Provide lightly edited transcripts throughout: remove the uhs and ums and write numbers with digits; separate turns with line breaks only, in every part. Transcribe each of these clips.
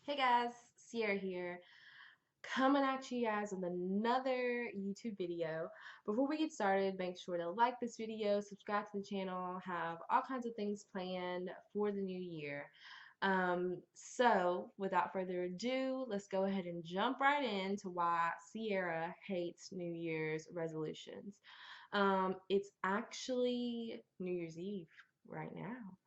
Hey guys, Sierra here, coming at you guys with another YouTube video. Before we get started, make sure to like this video, subscribe to the channel, have all kinds of things planned for the new year. So without further ado, let's go ahead and jump right into why Sierra hates New Year's resolutions. It's actually New Year's Eve right now.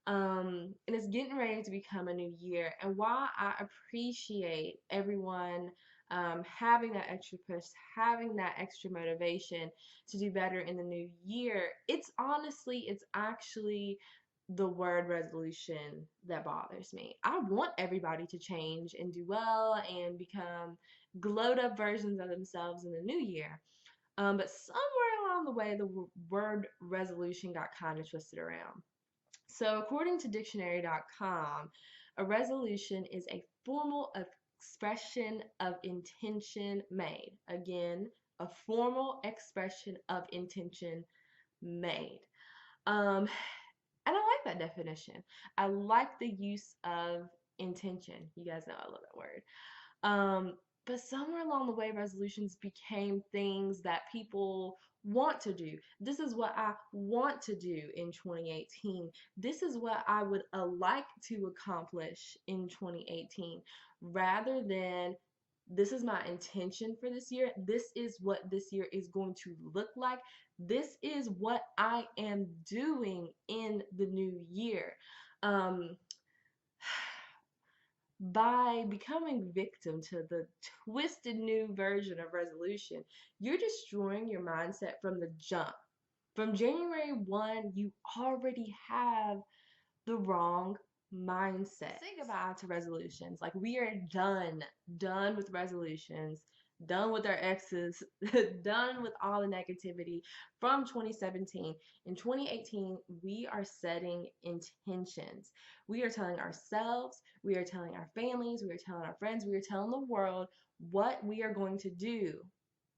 And it's getting ready to become a new year. And while I appreciate everyone having that extra push, having that extra motivation to do better in the new year, it's actually the word resolution that bothers me. I want everybody to change and do well and become glowed up versions of themselves in the new year. But somewhere along the way, the word resolution got kind of twisted around. So, according to dictionary.com, a resolution is a formal expression of intention made. Again, a formal expression of intention made. Um, and I like that definition. I like the use of intention. You guys know I love that word. But somewhere along the way, resolutions became things that people want to do. This is what I want to do in 2018. This is what I would like to accomplish in 2018, rather than this is my intention for this year. This is what this year is going to look like. This is what I am doing in the new year. Um, by becoming victim to the twisted new version of resolution, you're destroying your mindset from the jump. From January 1, you already have the wrong mindset. Say goodbye to resolutions. Like, we are done with resolutions, done with our exes, done with all the negativity from 2017. In 2018, we are setting intentions. We are telling ourselves, we are telling our families, we are telling our friends, we are telling the world what we are going to do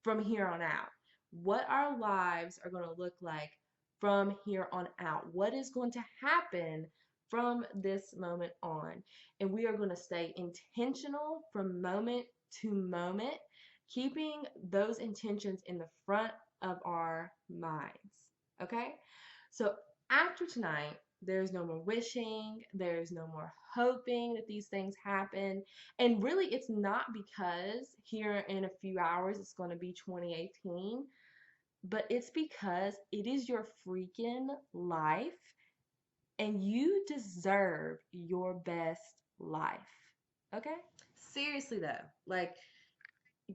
from here on out, what our lives are going to look like from here on out, what is going to happen from this moment on. And we are going to stay intentional from moment to moment, keeping those intentions in the front of our minds. Okay? So after tonight, there's no more wishing, there's no more hoping that these things happen. And really, it's not because here in a few hours it's going to be 2018, but it's because it is your freaking life and you deserve your best life. Okay? Seriously though, like,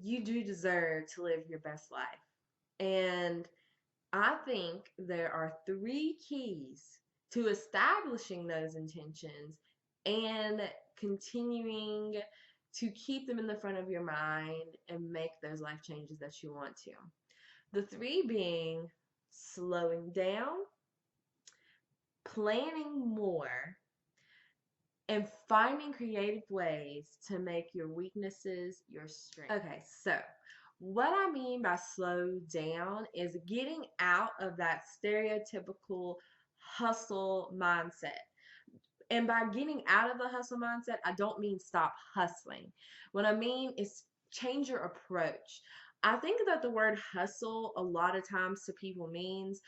you do deserve to live your best life. And I think there are three keys to establishing those intentions and continuing to keep them in the front of your mind and make those life changes that you want to. The three being slowing down, planning more, and finding creative ways to make your weaknesses your strength. Okay, so what I mean by slow down is getting out of that stereotypical hustle mindset. And by getting out of the hustle mindset, I don't mean stop hustling. What I mean is change your approach. I think that the word hustle a lot of times to people means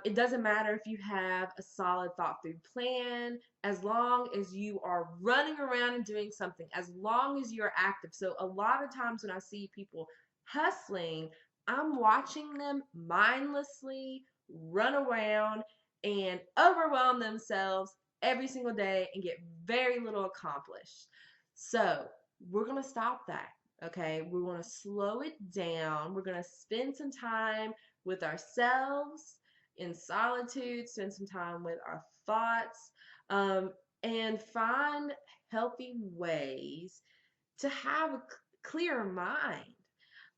it doesn't matter if you have a solid thought through plan, as long as you are running around and doing something, as long as you're active. So, a lot of times when I see people hustling, I'm watching them mindlessly run around and overwhelm themselves every single day and get very little accomplished. So, we're going to stop that. Okay, we're going to slow it down. We're going to spend some time with ourselves in solitude, spend some time with our thoughts, and find healthy ways to have a clear mind.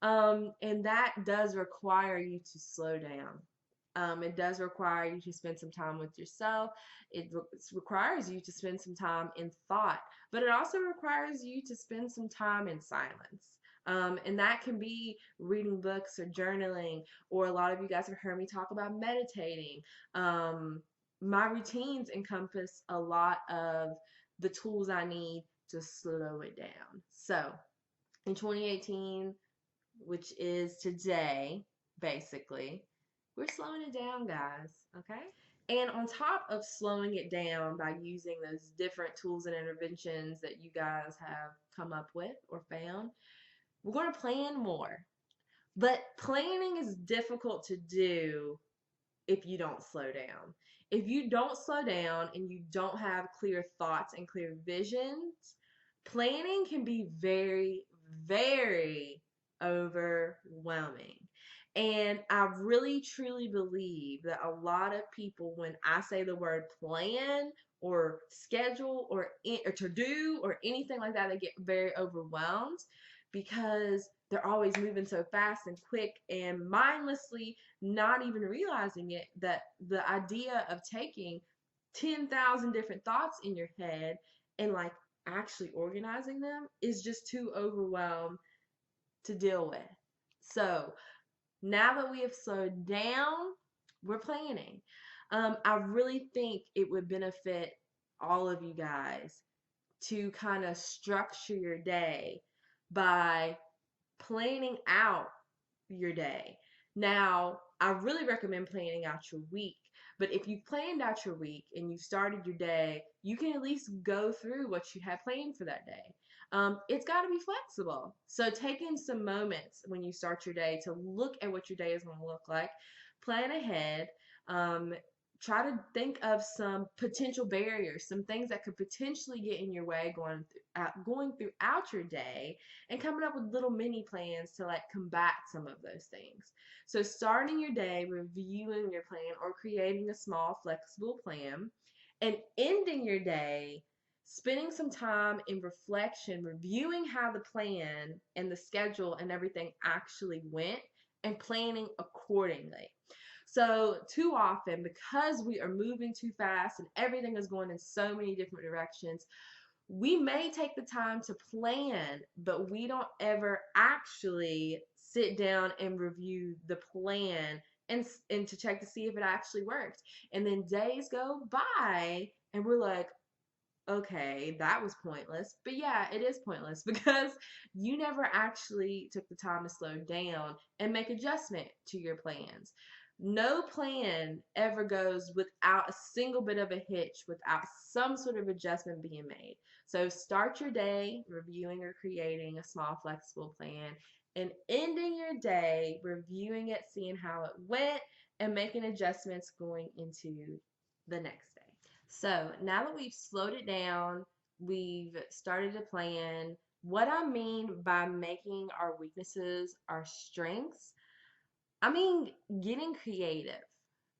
And that does require you to slow down. It does require you to spend some time with yourself. It requires you to spend some time in thought, but it also requires you to spend some time in silence. And that can be reading books or journaling, or a lot of you guys have heard me talk about meditating. My routines encompass a lot of the tools I need to slow it down. So in 2018, which is today, basically, we're slowing it down, guys, okay? And on top of slowing it down by using those different tools and interventions that you guys have come up with or found, we're going to plan more. But planning is difficult to do if you don't slow down. If you don't slow down and you don't have clear thoughts and clear visions, planning can be very, very overwhelming. And I really truly believe that a lot of people, when I say the word plan or schedule or to do or anything like that, they get very overwhelmed because they're always moving so fast and quick and mindlessly, not even realizing it, that the idea of taking 10,000 different thoughts in your head and like actually organizing them is just too overwhelmed to deal with. So now that we have slowed down, we're planning. I really think it would benefit all of you guys to kind of structure your day by planning out your day. Now, I really recommend planning out your week. But if you've planned out your week and you've started your day, you can at least go through what you have planned for that day. It's got to be flexible. So, taking some moments when you start your day to look at what your day is going to look like, plan ahead, um, try to think of some potential barriers, some things that could potentially get in your way going throughout your day, and coming up with little mini plans to like combat some of those things. So starting your day, reviewing your plan or creating a small flexible plan, and ending your day spending some time in reflection, reviewing how the plan and the schedule and everything actually went and planning accordingly. So, too often, because we are moving too fast and everything is going in so many different directions, we may take the time to plan, but we don't ever actually sit down and review the plan and to check to see if it actually worked. And then days go by and we're like, okay, that was pointless. But yeah, it is pointless because you never actually took the time to slow down and make adjustment to your plans. No plan ever goes without a single bit of a hitch, without some sort of adjustment being made. So start your day reviewing or creating a small flexible plan and ending your day reviewing it, seeing how it went, and making adjustments going into the next day. So now that we've slowed it down, we've started to plan. What I mean by making our weaknesses our strengths, I mean getting creative,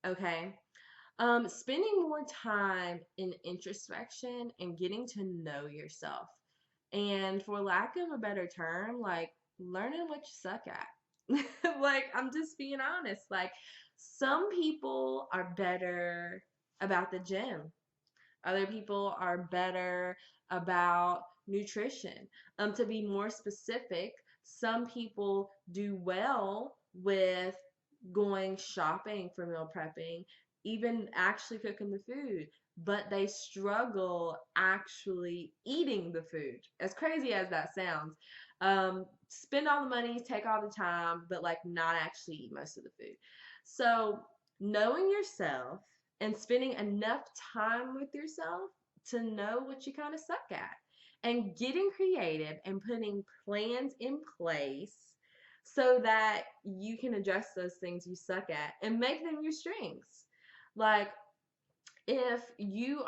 okay? Spending more time in introspection and getting to know yourself. And for lack of a better term, like learning what you suck at. Like, I'm just being honest. Like, some people are better about the gym. Other people are better about nutrition. To be more specific, some people do well with going shopping for meal prepping, even actually cooking the food, but they struggle actually eating the food. As crazy as that sounds, spend all the money, take all the time, but like not actually eat most of the food. So, knowing yourself and spending enough time with yourself to know what you kind of suck at, and getting creative and putting plans in place so that you can address those things you suck at and make them your strengths. Like, if you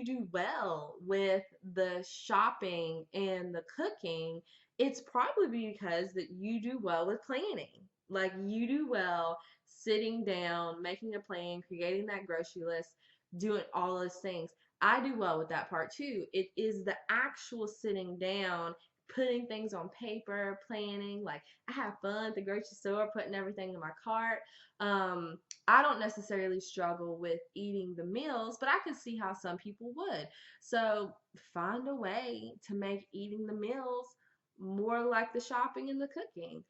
do well with the shopping and the cooking, it's probably because that you do well with planning. Like, you do well sitting down, making a plan, creating that grocery list, doing all those things. I do well with that part too. It is the actual sitting down, putting things on paper, planning. Like, I have fun at the grocery store, putting everything in my cart. I don't necessarily struggle with eating the meals, but I could see how some people would. So find a way to make eating the meals more like the shopping and the cooking.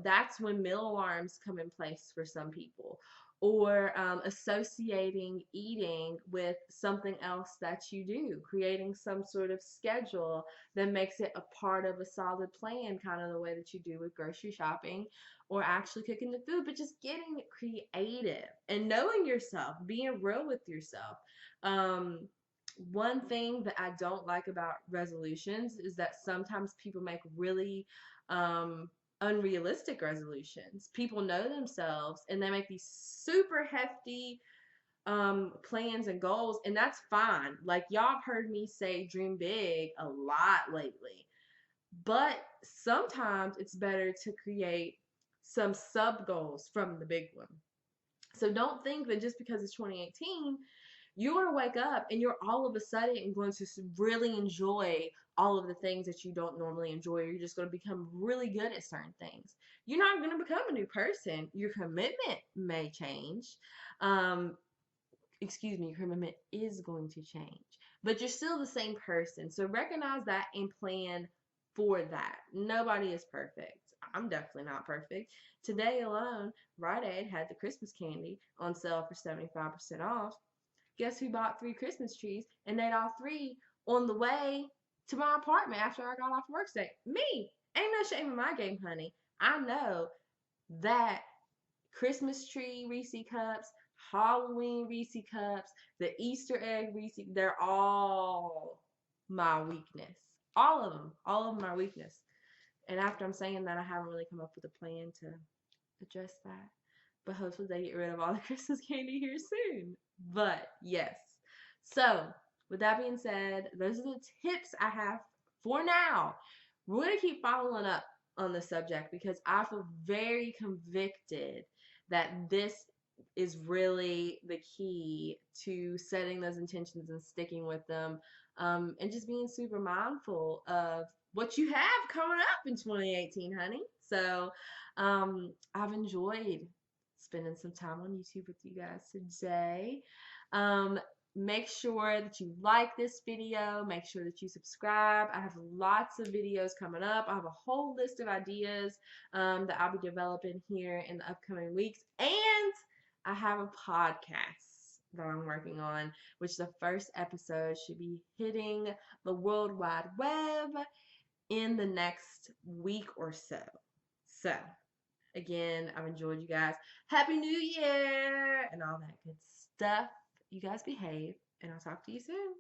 That's when meal alarms come in place for some people. or associating eating with something else that you do, creating some sort of schedule that makes it a part of a solid plan, kind of the way that you do with grocery shopping or actually cooking the food, but just getting creative and knowing yourself, being real with yourself. Um, One thing that I don't like about resolutions is that sometimes people make really um, unrealistic resolutions. People know themselves and they make these super hefty plans and goals, and that's fine. Like, y'all have heard me say dream big a lot lately, but sometimes it's better to create some sub goals from the big one. So don't think that just because it's 2018 you're going to wake up and you're all of a sudden going to really enjoy all of the things that you don't normally enjoy. You're just going to become really good at certain things. You're not going to become a new person. Your commitment may change. Um, your commitment is going to change, but you're still the same person. So recognize that and plan for that. Nobody is perfect. I'm definitely not perfect. Today alone, Rite Aid had the Christmas candy on sale for 75% off. Guess who bought 3 Christmas trees and ate all 3 on the way to my apartment after I got off work today? Me. Ain't no shame in my game, honey. I know that Christmas tree Reese cups, Halloween Reese cups, the Easter egg Reese, they're all my weakness. All of them are weakness. And after I'm saying that, I haven't really come up with a plan to address that. But hopefully they get rid of all the Christmas candy here soon. But yes. So, with that being said, those are the tips I have for now. We're going to keep following up on the subject because I feel very convicted that this is really the key to setting those intentions and sticking with them, and just being super mindful of what you have coming up in 2018, honey. So, I've enjoyed spending some time on YouTube with you guys today. Um, Make sure that you like this video. Make sure that you subscribe. I have lots of videos coming up. I have a whole list of ideas that I'll be developing here in the upcoming weeks. And I have a podcast that I'm working on, which the first episode should be hitting the World Wide Web in the next week or so. So, again, I've enjoyed you guys. Happy New Year and all that good stuff. You guys behave, and I'll talk to you soon.